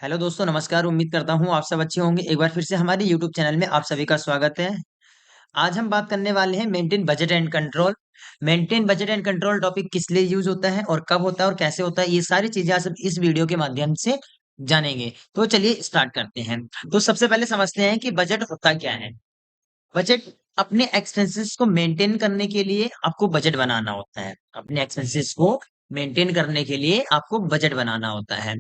Hello दोस्तों, नमस्कार। उम्मीद करता हूँ आप सब अच्छे होंगे। एक बार फिर से हमारे यूट्यूब चैनल में आप सभी का स्वागत है। आज हम बात करने वाले हैं maintain budget and control. Maintain budget and control topic किस लिए यूज होता है और कब होता है और कैसे होता है, ये सारी चीजें आप सब इस वीडियो के माध्यम से जानेंगे। तो चलिए स्टार्ट करते हैं। तो सबसे पहले समझते हैं कि बजट होता क्या है। बजट अपने एक्सपेंसेस को मेंटेन करने के लिए आपको बजट बनाना होता है। अपने एक्सपेंसेस को मेंटेन करने के लिए आपको बजट बनाना होता है।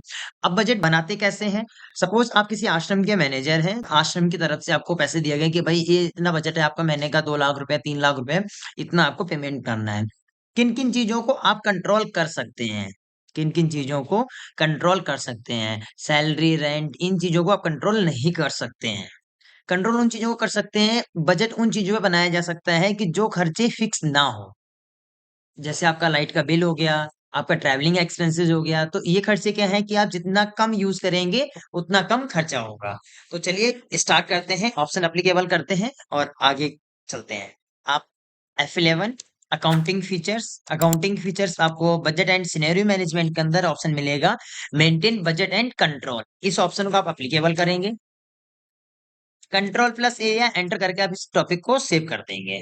अब बजट बनाते कैसे हैं? सपोज आप किसी आश्रम के मैनेजर हैं, आश्रम की तरफ से आपको पैसे दिए गए कि भाई ये इतना बजट है आपका महीने का, 2 लाख रुपए, 3 लाख रुपए, इतना आपको पेमेंट करना है। किन किन चीजों को आप कंट्रोल कर सकते हैं? किन किन चीजों को कंट्रोल कर सकते हैं? सैलरी, रेंट, इन चीजों को आप कंट्रोल नहीं कर सकते हैं। कंट्रोल उन चीजों को कर सकते हैं, बजट उन चीजों पे बनाया जा सकता है कि जो खर्चे फिक्स ना हो। जैसे आपका लाइट का बिल हो गया, आपका ट्रैवलिंग एक्सपेंसेस हो गया, तो ये खर्चे क्या है कि आप जितना कम यूज करेंगे उतना कम खर्चा होगा। तो चलिए स्टार्ट करते हैं, ऑप्शन अप्लीकेबल करते हैं और आगे चलते हैं। आप F11 अकाउंटिंग फीचर्स आपको बजट एंड सिनेरियो मैनेजमेंट के अंदर ऑप्शन मिलेगा, मेंटेन बजट एंड कंट्रोल। इस ऑप्शन को आप अप्लीकेबल करेंगे, कंट्रोल+A या एंटर करके आप इस टॉपिक को सेव कर देंगे।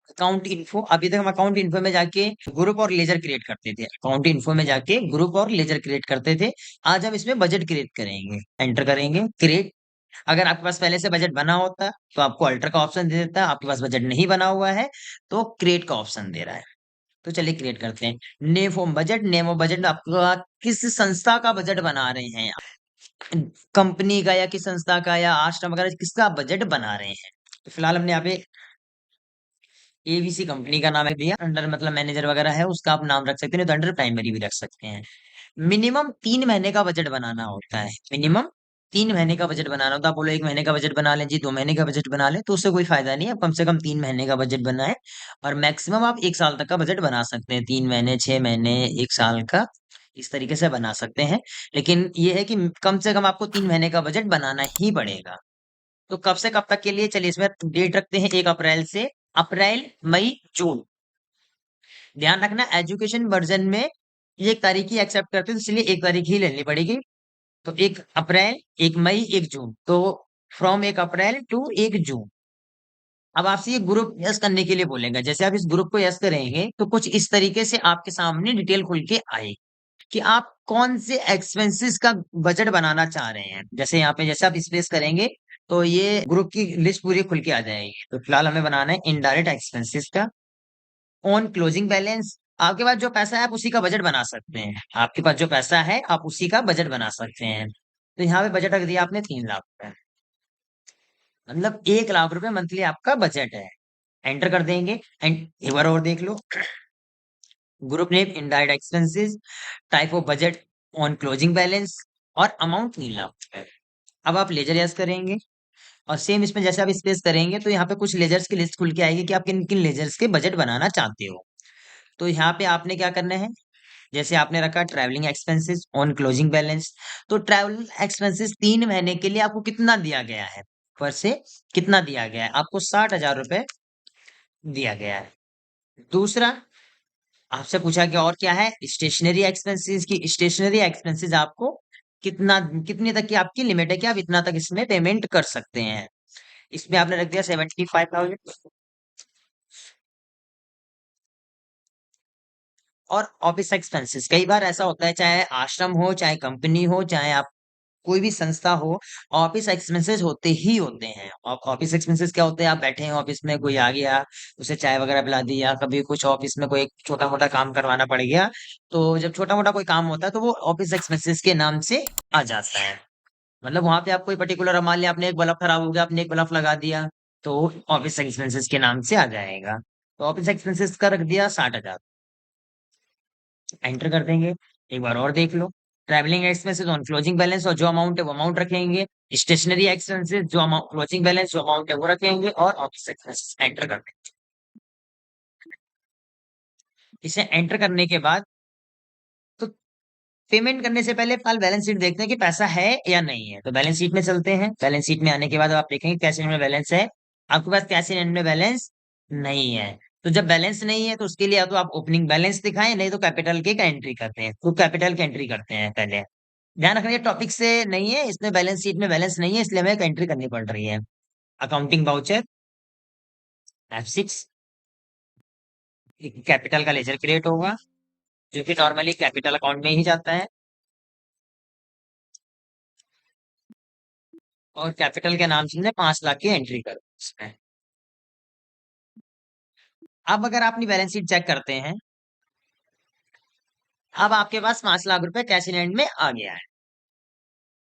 अकाउंट इन्फो, अभी तक हम अकाउंट इन्फो में जाके ग्रुप और लेजर क्रिएट करते थे। अकाउंट इन्फो में जाके ग्रुप और लेजर क्रिएट करते थे। आज हम इसमें बजट क्रिएट करेंगे, एंटर करेंगे क्रिएट। अगर आपके पास पहले से बजट बना होता तो आपको अल्टर का ऑप्शन दे देता है। आपके पास बजट नहीं बना हुआ है तो क्रिएट का ऑप्शन दे रहा है। तो चलिए क्रिएट करते हैं। Name of budget, name of budget आपका किस संस्था का बजट बना रहे हैं, कंपनी का या किस संस्था का या आश्रम वगैरह किसका बजट बना रहे हैं। तो फिलहाल हमने यहाँ पे एबीसी कंपनी का नाम दिया। अंडर मतलब मैनेजर वगैरह है उसका आप नाम रख सकते हैं, नहीं तो अंडर प्राइमरी भी रख सकते हैं। मिनिमम 3 महीने का बजट बनाना होता है। मिनिमम 3 महीने का बजट बनाना होता है। आप बोलो 1 महीने का बजट बना लें जी, 2 महीने का बजट बना लें, तो उससे कोई फायदा नहीं है। आप कम से कम 3 महीने का बजट बनाए और मैक्सिमम आप 1 साल तक का बजट बना सकते हैं। 3 महीने, 6 महीने, 1 साल का, इस तरीके से बना सकते हैं। लेकिन ये है कि कम से कम आपको 3 महीने का बजट बनाना ही पड़ेगा। तो कब से कब तक के लिए, चलिए इसमें डेट रखते हैं 1 अप्रैल से अप्रैल, मई, जून। ध्यान रखना एजुकेशन वर्जन में ये एक तारीख ही एक्सेप्ट करते हैं, तो इसलिए एक तारीख ही लेनी पड़ेगी। तो 1 अप्रैल, 1 मई, 1 जून, तो फ्रॉम 1 अप्रैल टू 1 जून। अब आपसे ये ग्रुप यस करने के लिए बोलेंगे। जैसे आप इस ग्रुप को यस करेंगे तो कुछ इस तरीके से आपके सामने डिटेल खुल के आएगी कि आप कौन से एक्सपेंसेस का बजट बनाना चाह रहे हैं। जैसे यहाँ पे जैसे आप स्पेस करेंगे तो ये ग्रुप की लिस्ट पूरी खुल के आ जाएगी। तो फिलहाल हमें बनाना है इनडायरेक्ट एक्सपेंसेस का। ऑन क्लोजिंग बैलेंस, आपके पास जो पैसा है आप उसी का बजट बना सकते हैं। आपके पास जो पैसा है आप उसी का बजट बना सकते हैं। तो यहाँ पे बजट रख दिया आपने 3 लाख रुपए, मतलब 1 लाख रुपए मंथली आपका बजट है। एंटर कर देंगे एंड एक बार और देख लो। Group name indirect expenses, type of budget on closing balance और अमाउंट 3 लाख रुपए। अब आप लेजर यस करेंगे और सेम इसमें जैसे आप स्पेस करेंगे तो यहाँ पे कुछ लेजर्स की लिस्ट खुल के आएगी कि आप किन किन लेजर्स के बजट बनाना चाहते हो। तो यहाँ पे आपने क्या करना है, जैसे आपने रखा travelling expenses on closing balance, तो ट्रैवल एक्सपेंसेस 3 महीने के लिए आपको कितना दिया गया है, पर से कितना दिया गया है, आपको 60,000 रुपए दिया गया है। दूसरा, आपसे पूछा गया और क्या है, स्टेशनरी एक्सपेंसेस की। स्टेशनरी एक्सपेंसेस आपको कितना, कितने तक की आपकी लिमिट है कि आप इतना तक इसमें पेमेंट कर सकते हैं। इसमें आपने रख दिया 75,000। और ऑफिस एक्सपेंसेस, कई बार ऐसा होता है चाहे आश्रम हो, चाहे कंपनी हो, चाहे आप कोई भी संस्था हो, ऑफिस एक्सपेंसेस होते ही होते हैं। ऑफिस एक्सपेंसेस क्या होते हैं, आप बैठे हैं ऑफिस में, कोई आ गया, उसे चाय वगैरह पिला दी, या कभी कुछ ऑफिस में कोई छोटा मोटा काम करवाना पड़ गया, तो जब छोटा मोटा कोई काम होता है तो वो ऑफिस एक्सपेंसेस के नाम से आ जाता है। मतलब वहां पे आप कोई पर्टिकुलर, मान लिया आपने एक बल्ब खराब हो गया, आपने एक बल्ब लगा दिया, तो ऑफिस एक्सपेंसेस के नाम से आ जाएगा। तो ऑफिस एक्सपेंसेस का रख दिया 60,000। एंटर कर देंगे, एक बार और देख लो। Travelling expenses on closing balance, और जो अमाउंट है वो अमाउंट रखेंगे। स्टेशनरी एक्सपेंसेस, जो अमाउंट क्लोजिंग बैलेंस जो अमाउंट है वो रखेंगे, और ऑफिस एक्सपेंसेस एंटर कर देंगे। इसे एंटर करने के बाद तो पेमेंट करने से पहले फिलहाल बैलेंस शीट देखते हैं कि पैसा है या नहीं है। तो बैलेंस शीट में चलते हैं। बैलेंस शीट में आने के बाद आप देखेंगे कैश इन में बैलेंस है। आपके पास कैश इन में बैलेंस नहीं है, तो जब बैलेंस नहीं है तो उसके लिए या तो आप ओपनिंग बैलेंस दिखाएं, नहीं तो कैपिटल के का एंट्री करते हैं, तो कैपिटल की एंट्री करते हैं पहले। ध्यान रखना ये टॉपिक से नहीं है, इसमें बैलेंस शीट में बैलेंस नहीं है, इसलिए हमें एंट्री करनी पड़ रही है। अकाउंटिंग वाउचर F6, कैपिटल का लेजर क्रिएट होगा, जो कि नॉर्मली कैपिटल अकाउंट में ही जाता है, और कैपिटल के नाम से 5 लाख की एंट्री करो इसमें। अब अगर आप अपनी बैलेंस शीट चेक करते हैं, अब आपके पास 5 लाख रुपए कैश इन हैंड में आ गया है।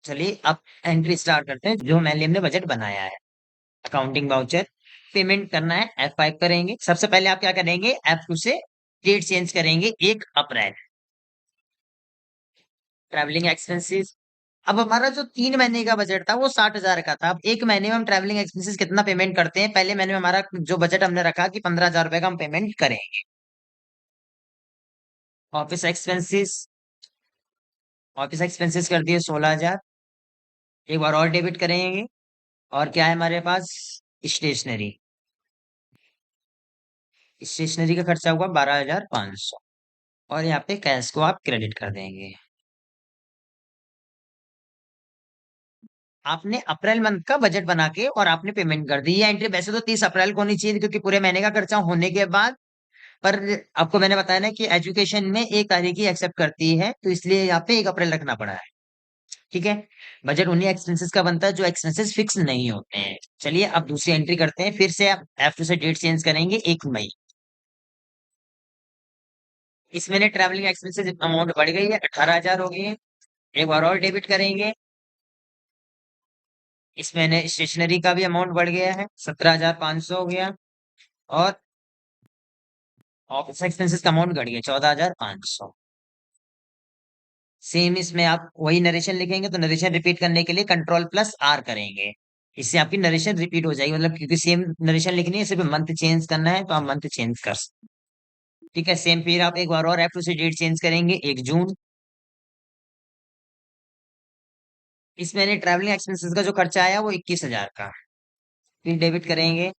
चलिए अब एंट्री स्टार्ट करते हैं, जो मैंने हमने बजट बनाया है। अकाउंटिंग वाउचर, पेमेंट करना है F5 करेंगे। सबसे पहले आप क्या करेंगे, F2 से डेट चेंज करेंगे 1 अप्रैल। ट्रैवलिंग एक्सपेंसेस, अब हमारा जो 3 महीने का बजट था वो 60,000 का था। अब 1 महीने में हम ट्रैवलिंग एक्सपेंसेस कितना पेमेंट करते हैं, पहले महीने में हमारा जो बजट हमने रखा कि 15,000 रुपए का हम पेमेंट करेंगे। ऑफिस एक्सपेंसेस, ऑफिस एक्सपेंसेस कर दिए 16,000। एक बार और डेबिट करेंगे। और क्या है हमारे पास, स्टेशनरी, स्टेशनरी का खर्चा हुआ 12,500। और यहाँ पे कैश को आप क्रेडिट कर देंगे। आपने अप्रैल मंथ का बजट बना के और आपने पेमेंट कर दी। ये एंट्री वैसे तो 30 अप्रैल को होनी चाहिए थी, क्योंकि पूरे महीने का खर्चा होने के बाद, पर आपको मैंने बताया ना कि एजुकेशन में 1 तारीख ही एक्सेप्ट करती है, तो इसलिए यहाँ पे 1 अप्रैल रखना पड़ा है। ठीक है। बजट उन्हीं एक्सपेंसेस का बनता है जो एक्सपेंसेस फिक्स नहीं होते हैं। चलिए अब दूसरी एंट्री करते हैं, फिर से आप F2 से डेट चेंज करेंगे 1 मई। इस महीने ट्रैवलिंग एक्सपेंसेस अमाउंट बढ़ गई है, 18,000 हो गई है। एक बार और डेबिट करेंगे। इस महीने स्टेशनरी का भी अमाउंट बढ़ गया है, 17,500 हो गया। और ऑफिस एक्सपेंसेस का अमाउंट घट गया, 14,500। सेम इसमें आप वही नरेशन लिखेंगे, तो नरेशन रिपीट करने के लिए Ctrl+R करेंगे। इससे आपकी नरेशन रिपीट हो जाएगी, मतलब क्योंकि सेम नरेशन लिखनी है, सिर्फ मंथ चेंज करना है, तो आप मंथ चेंज कर सकते हैं। ठीक है। सेम फिर आप एक बार और F2 से डेट चेंज करेंगे 1 जून। इस महीने ट्रैवलिंग एक्सपेंसेस का जो खर्चा आया वो 21,000 का। फिर डेबिट करेंगे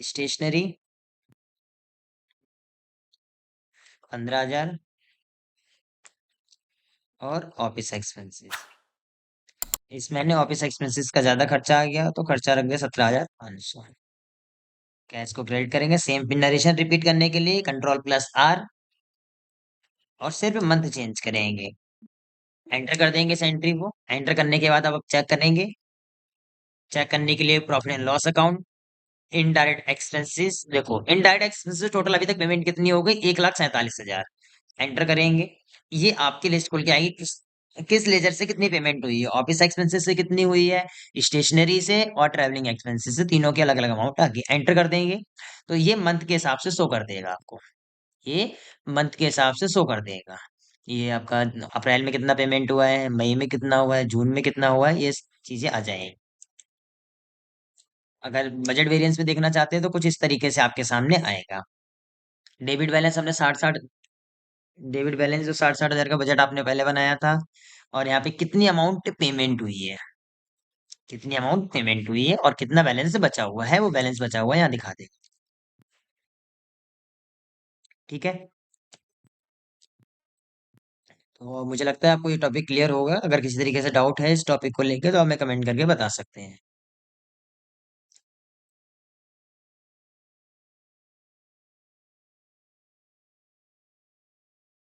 स्टेशनरी 15,000, और ऑफिस एक्सपेंसेस, इस महीने ऑफिस एक्सपेंसेस का ज्यादा खर्चा आ गया, तो खर्चा रख दिया 17,500। कैश को क्रेडिट करेंगे, सेम पिन नरेशन रिपीट करने के लिए Ctrl+R, और सिर्फ मंथ चेंज करेंगे। एंटर कर देंगे इस एंट्री को। एंटर करने के बाद अब चेक करेंगे। चेक करने के लिए profit and loss account, indirect expenses, देखो इनडायरेक्ट एक्सपेंसेस टोटल अभी तक पेमेंट कितनी हो गई, 1,47,000। एंटर करेंगे। ये आपकी लिस्ट खुल के आएगी, किस किस लेजर से कितनी पेमेंट हुई है, ऑफिस एक्सपेंसेस से कितनी हुई है, स्टेशनरी से और ट्रैवलिंग एक्सपेंसेस से, तीनों के अलग अलग अमाउंट आ गए। एंटर कर देंगे तो ये मंथ के हिसाब से शो कर देगा आपको। ये मंथ के हिसाब से शो कर देगा। ये आपका अप्रैल में कितना पेमेंट हुआ है, मई में कितना हुआ है, जून में कितना हुआ है, ये चीजें आ जाएंगी। अगर बजट वेरिएंस में देखना चाहते हैं तो कुछ इस तरीके से आपके सामने आएगा। डेबिट बैलेंस हमने 60-60, डेबिट बैलेंस जो 60-60 हजार का बजट आपने पहले बनाया था, और यहाँ पे कितनी अमाउंट पेमेंट हुई है, कितनी अमाउंट पेमेंट हुई है और कितना बैलेंस बचा हुआ है, वो बैलेंस बचा हुआ है यहाँ दिखा देगा। ठीक है। तो मुझे लगता है आपको ये टॉपिक क्लियर होगा। अगर किसी तरीके से डाउट है इस टॉपिक को लेकर तो आप हमें कमेंट करके बता सकते हैं।